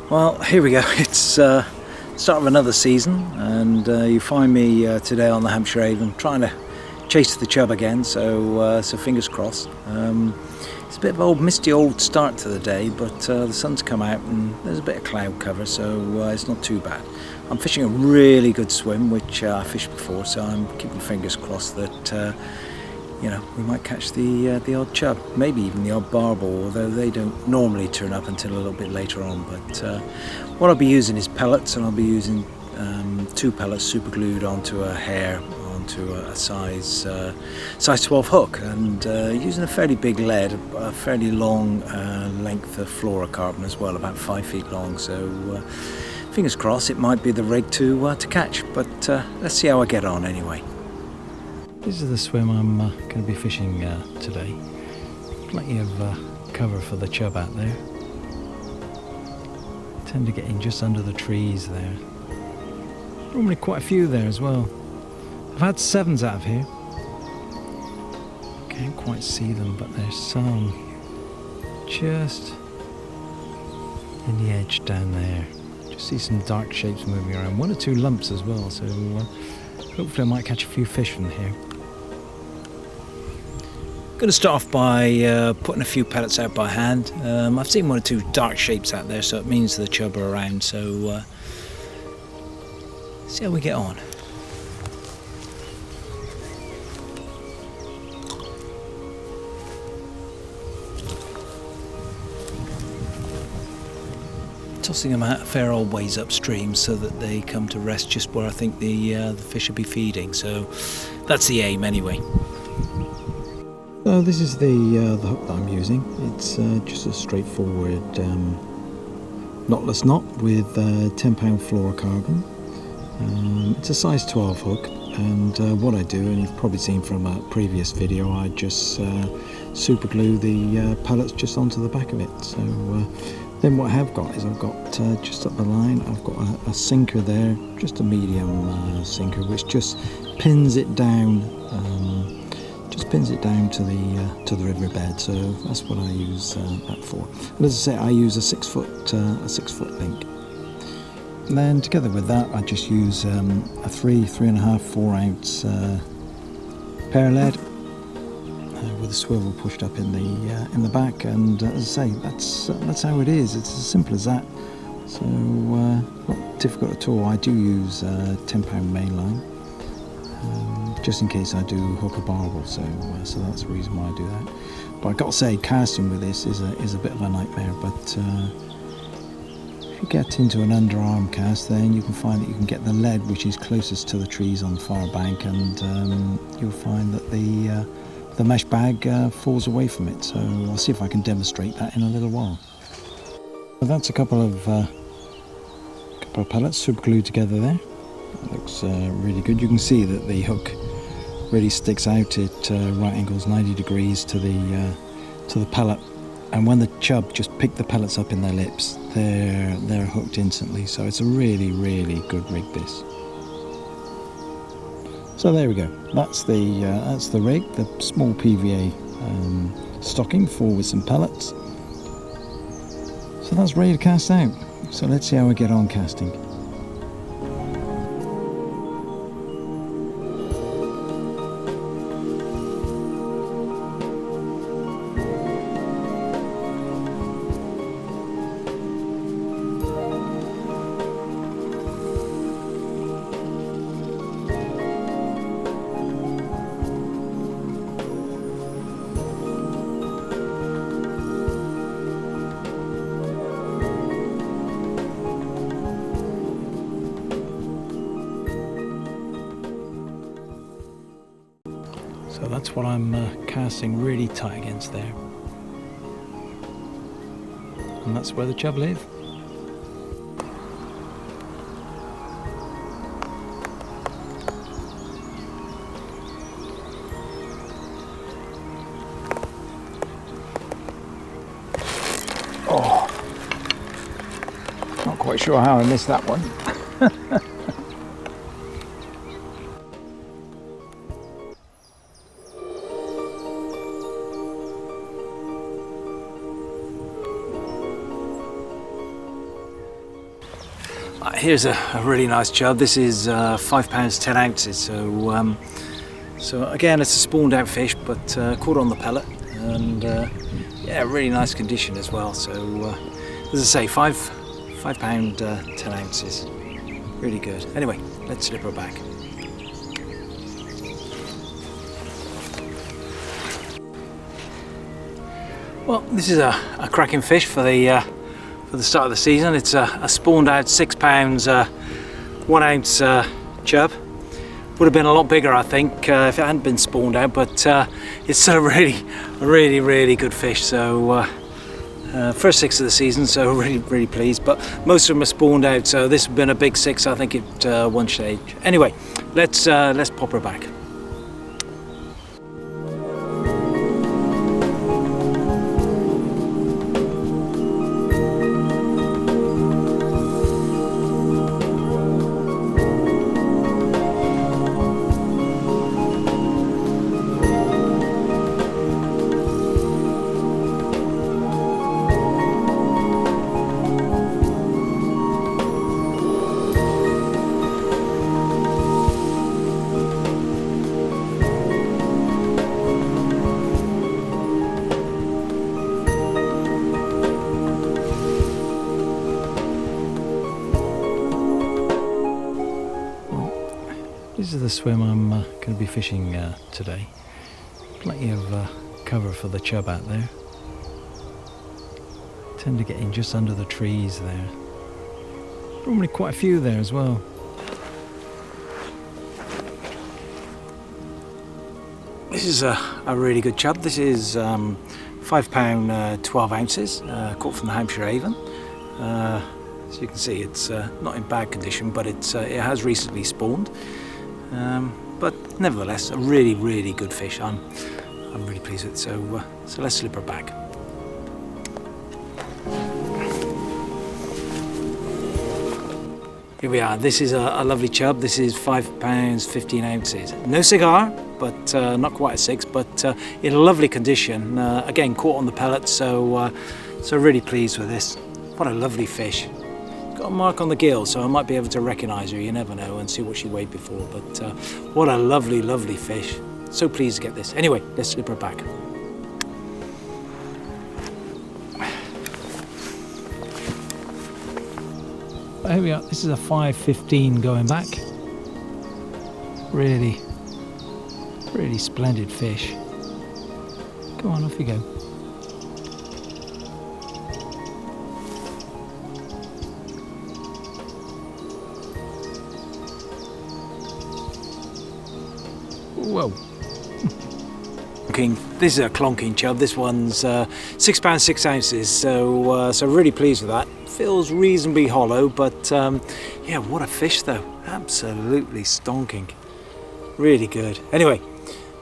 Well, here we go. It's start of another season, and you find me today on the H.Avon trying to chase the chub again. So fingers crossed. It's a bit of old misty old start to the day, but the sun's come out and there's a bit of cloud cover, so it's not too bad. I'm fishing a really good swim, which I fished before, so I'm keeping fingers crossed that you know, we might catch the odd chub, maybe even the odd barbel, although they don't normally turn up until a little bit later on. But what I'll be using is pellets, and I'll be using 2 pellets super glued onto a hair, onto a size 12 hook, and using a fairly big lead, a fairly long length of fluorocarbon as well, about 5 feet long. So fingers crossed it might be the rig to catch, but let's see how I get on anyway. This is the swim I'm going to be fishing today. Plenty of cover for the chub out there. Tend to get in just under the trees there. Normally quite a few there as well. I've had 7s out of here. Can't quite see them, but there's some just in the edge down there. Just see some dark shapes moving around. 1 or 2 lumps as well, so hopefully I might catch a few fish from here. Going to start off by putting a few pellets out by hand. I've seen 1 or 2 dark shapes out there, so it means the chub are around. So see how we get on. Tossing them out a fair old ways upstream so that they come to rest just where I think the fish will be feeding. So that's the aim anyway. So this is the hook that I'm using. It's just a straightforward knotless knot with 10-pound fluorocarbon. It's a size 12 hook, and what I do, and you've probably seen from a previous video, I just super glue the pellets just onto the back of it. So then what I have got is I've got just up the line, I've got a sinker there, just a medium sinker, which just pins it down. Just pins it down to the riverbed, so that's what I use that for. And as I say, I use a 6 foot link. And then together with that, I just use a 3.5, 4 ounce pear lead with a swivel pushed up in the back. And as I say, that's how it is. It's as simple as that. So not difficult at all. I do use 10-pound mainline. Just in case I do hook a barbel, so that's the reason why I do that. But I've got to say, casting with this is a bit of a nightmare. But if you get into an underarm cast, then you can find that you can get the lead which is closest to the trees on the far bank, and you'll find that the mesh bag falls away from it. So I'll see if I can demonstrate that in a little while. So that's a couple of pellets super glued together there. That looks really good. You can see that the hook really sticks out at right angles, 90 degrees to the pellet, and when the chub just pick the pellets up in their lips, they're hooked instantly. So it's a really good rig, this. So there we go. That's the rig, the small PVA stocking full with some pellets. So that's ready to cast out. So let's see how we get on casting. So that's what I'm casting really tight against there. And that's where the chub live. Oh, not quite sure how I missed that one. Here's a really nice chub. This is 5 pounds 10 ounces. So again, it's a spawned out fish, but caught on the pellet, and yeah, really nice condition as well. So as I say, 5 pound 10 ounces. Really good. Anyway, let's slip her back. Well, this is a cracking fish for the start of the season. It's a spawned out 6 pounds 1 ounce chub. Would have been a lot bigger, I think, if it hadn't been spawned out, but it's still a really good fish. So first 6 of the season, so really pleased. But most of them are spawned out, so this has been a big 6, I think, at one stage. Anyway, let's pop her back. This is the swim I'm going to be fishing today. Plenty of cover for the chub out there. Tend to get in just under the trees there. Probably quite a few there as well. This is a really good chub. This is 5 pound 12 ounces, caught from the H.Avon. As you can see, it's not in bad condition, but it has recently spawned. But nevertheless, a really good fish. I'm really pleased with it. So let's slip her back. Here we are. This is a lovely chub. This is 5 pounds 15 ounces. No cigar, but not quite a 6, but in a lovely condition. Again, caught on the pellet. So really pleased with this. What a lovely fish. Got a mark on the gill, so I might be able to recognise her, you never know, and see what she weighed before. But what a lovely fish. So pleased to get this. Anyway, let's slip her back. Here we are. This is a 5.15 going back. Really splendid fish. Go on, off you go. Whoa. This is a clonking chub. This one's 6 pounds 6 ounces, so really pleased with that. Feels reasonably hollow, but yeah, what a fish though. Absolutely stonking. Really good. Anyway,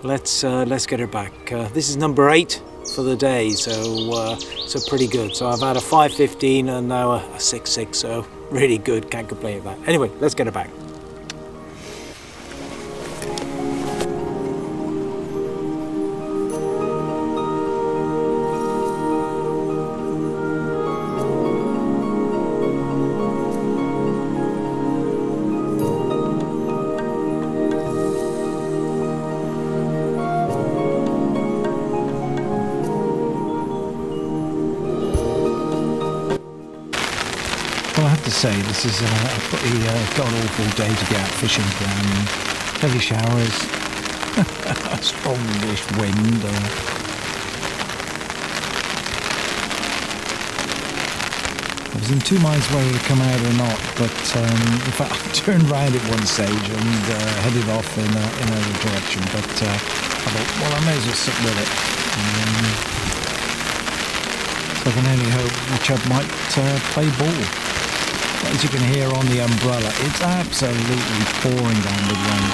let's get her back. This is number 8 for the day, so pretty good. So I've had a 5.15 and now a 6.6, so really good. Can't complain with that. Anyway, let's get her back. Well, I have to say, this is a pretty god-awful day to get out fishing. Heavy showers, strongish wind. I was in 2 minds whether to come out or not, but in fact I turned round at one stage and headed off in another direction. But I thought, well, I may as well stick with it. So I can only hope the chub might play ball. As you can hear on the umbrella, it's absolutely pouring down with rain.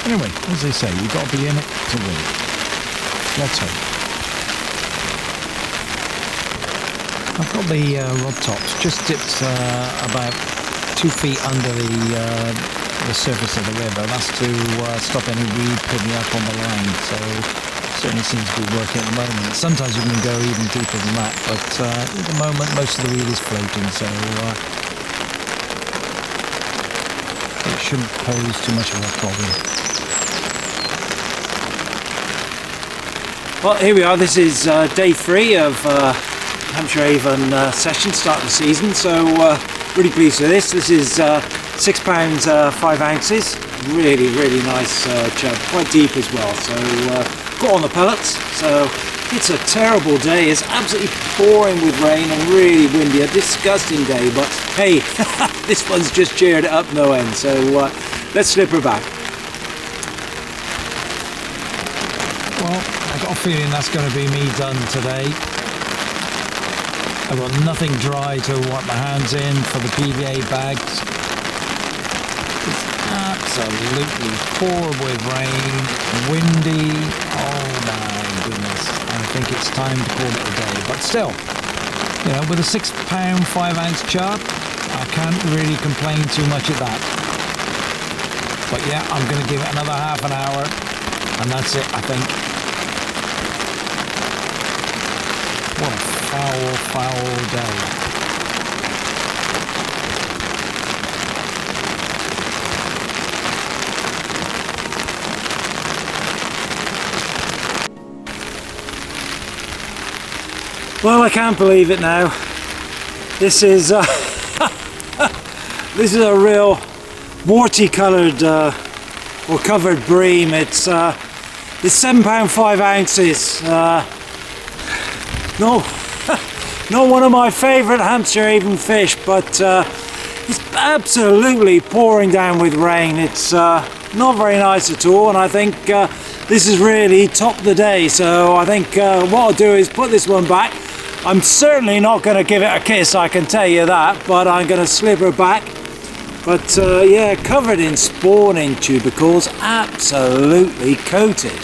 Anyway, as they say, you've got to be in it to win it. Let's hope. I've got the rod tops just dipped about 2 feet under the surface of the river. That's to stop any weed picking up on the line. So certainly seems to be working at the moment. Sometimes you can go even deeper than that, but at the moment most of the reel is floating, so it shouldn't pose too much of a problem. Well, here we are. This is day 3 of H.Avon session, start of the season. So really pleased with this. This is 6 pounds 5 ounces. Really, really nice chub. Quite deep as well. So got on the pellets. So it's a terrible day. It's absolutely pouring with rain and really windy. A disgusting day. But hey, this one's just cheered it up no end. So let's slip her back. Well, I got a feeling that's going to be me done today. I've got nothing dry to wipe my hands in for the PVA bags. It's absolutely pouring with rain, windy. Oh my goodness. I think it's time to call it a day. But still, you know, with a 6 pound 5 ounce chub, I can't really complain too much of that. But yeah, I'm going to give it another half an hour and that's it, I think. What a foul, foul day. Well, I can't believe it now. This is this is a real warty coloured or covered bream. It's 7 pound 5 ounces. No, not one of my favourite H.Avon fish, but it's absolutely pouring down with rain. It's not very nice at all, and I think this is really topped the day. So I think what I'll do is put this one back. I'm certainly not going to give it a kiss, I can tell you that, but I'm going to slip her back. But yeah, covered in spawning tubercles, absolutely coated.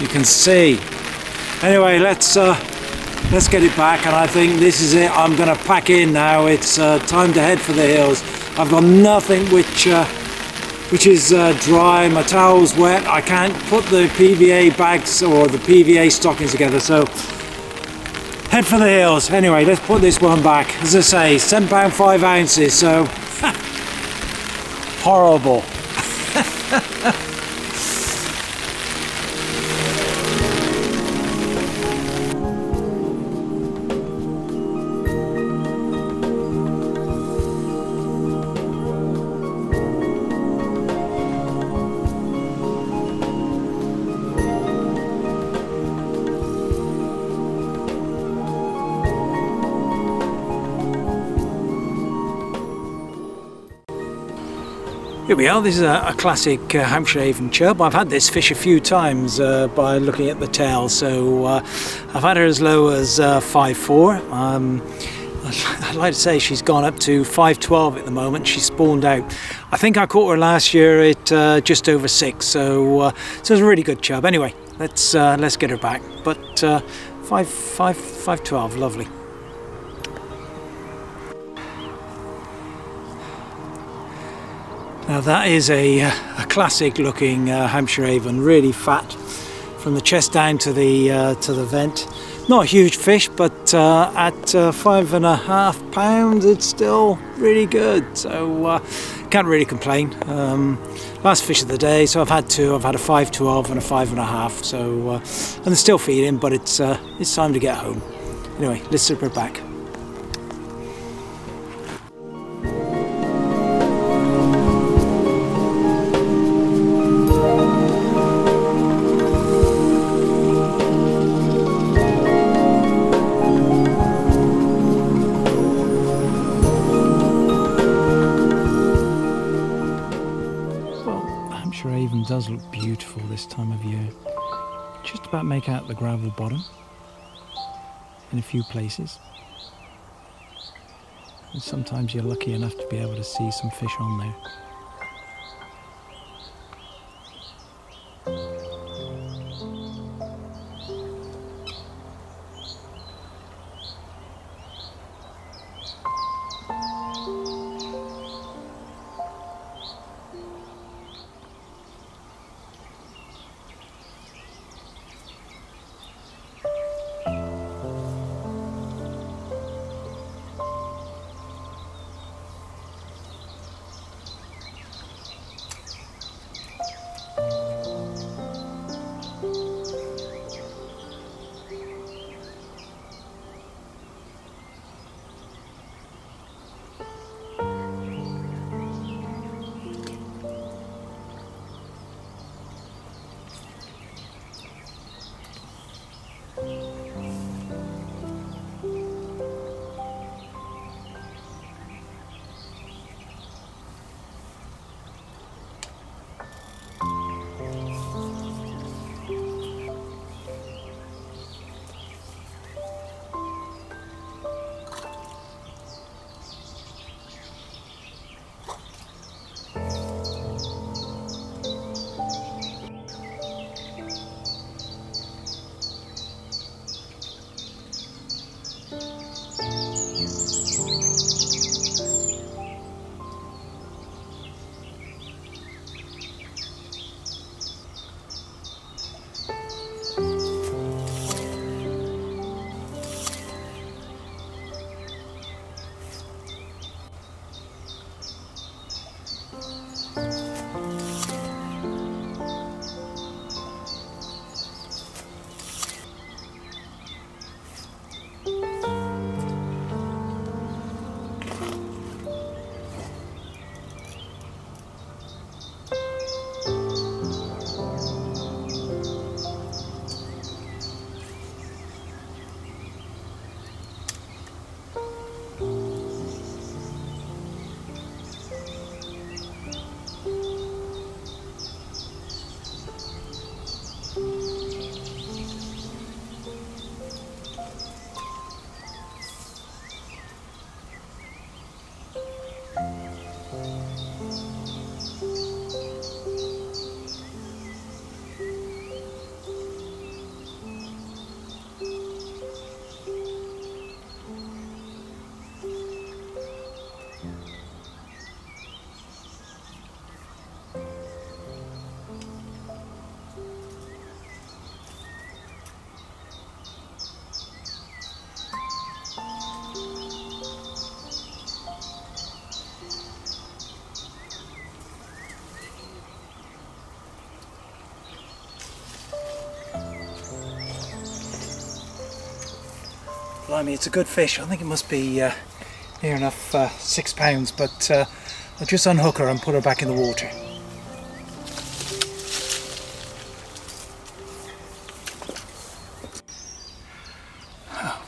You can see. Anyway, let's get it back, and I think this is it. I'm going to pack in now. It's time to head for the hills. I've got nothing which is dry. My towel's wet. I can't put the PVA bags or the PVA stockings together, so head for the hills. Anyway, let's put this one back. As I say, 7 pound 5 ounces, so horrible. Here we are. This is a classic H.Avon chub. I've had this fish a few times by looking at the tail, so I've had her as low as 5'4". I'd like to say she's gone up to 5'12" at the moment. She's spawned out. I think I caught her last year at just over 6, so it's a really good chub. Anyway, let's get her back. But 5'12", lovely. Now that is a classic looking H.Avon, really fat from the chest down to the vent. Not a huge fish, but at 5.5 pounds it's still really good, so can't really complain. Last fish of the day, so I've had two. I've had a 5.12 and a 5.5, so and they're still feeding, but it's time to get home. Anyway, let's slip her back. H.Avon does look beautiful this time of year. Just about make out the gravel bottom in a few places. And sometimes you're lucky enough to be able to see some fish on there. Blimey, it's a good fish. I think it must be near enough 6 pounds, but I'll just unhook her and put her back in the water.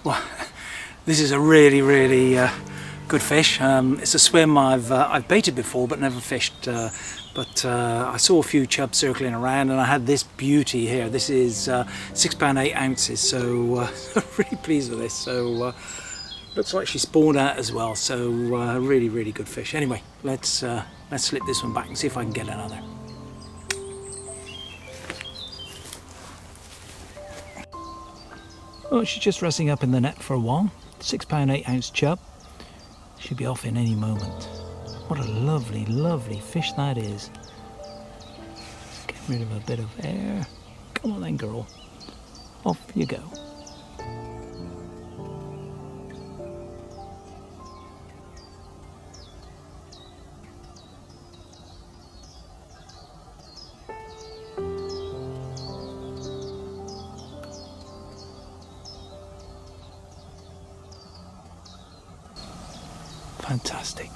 Well, this is a really good fish. It's a swim I've baited before but never fished, but I saw a few chubs circling around, and I had this beauty here. This is 6 pound 8 ounces, so really pleased with this. So looks like she spawned out as well, so really good fish. Anyway, let's slip this one back and see if I can get another. Oh, she's just resting up in the net for a while. 6 pound 8 ounce chub. Should be off in any moment. What a lovely fish that is. Get rid of a bit of air. Come on then, girl. Off you go. Fantastic.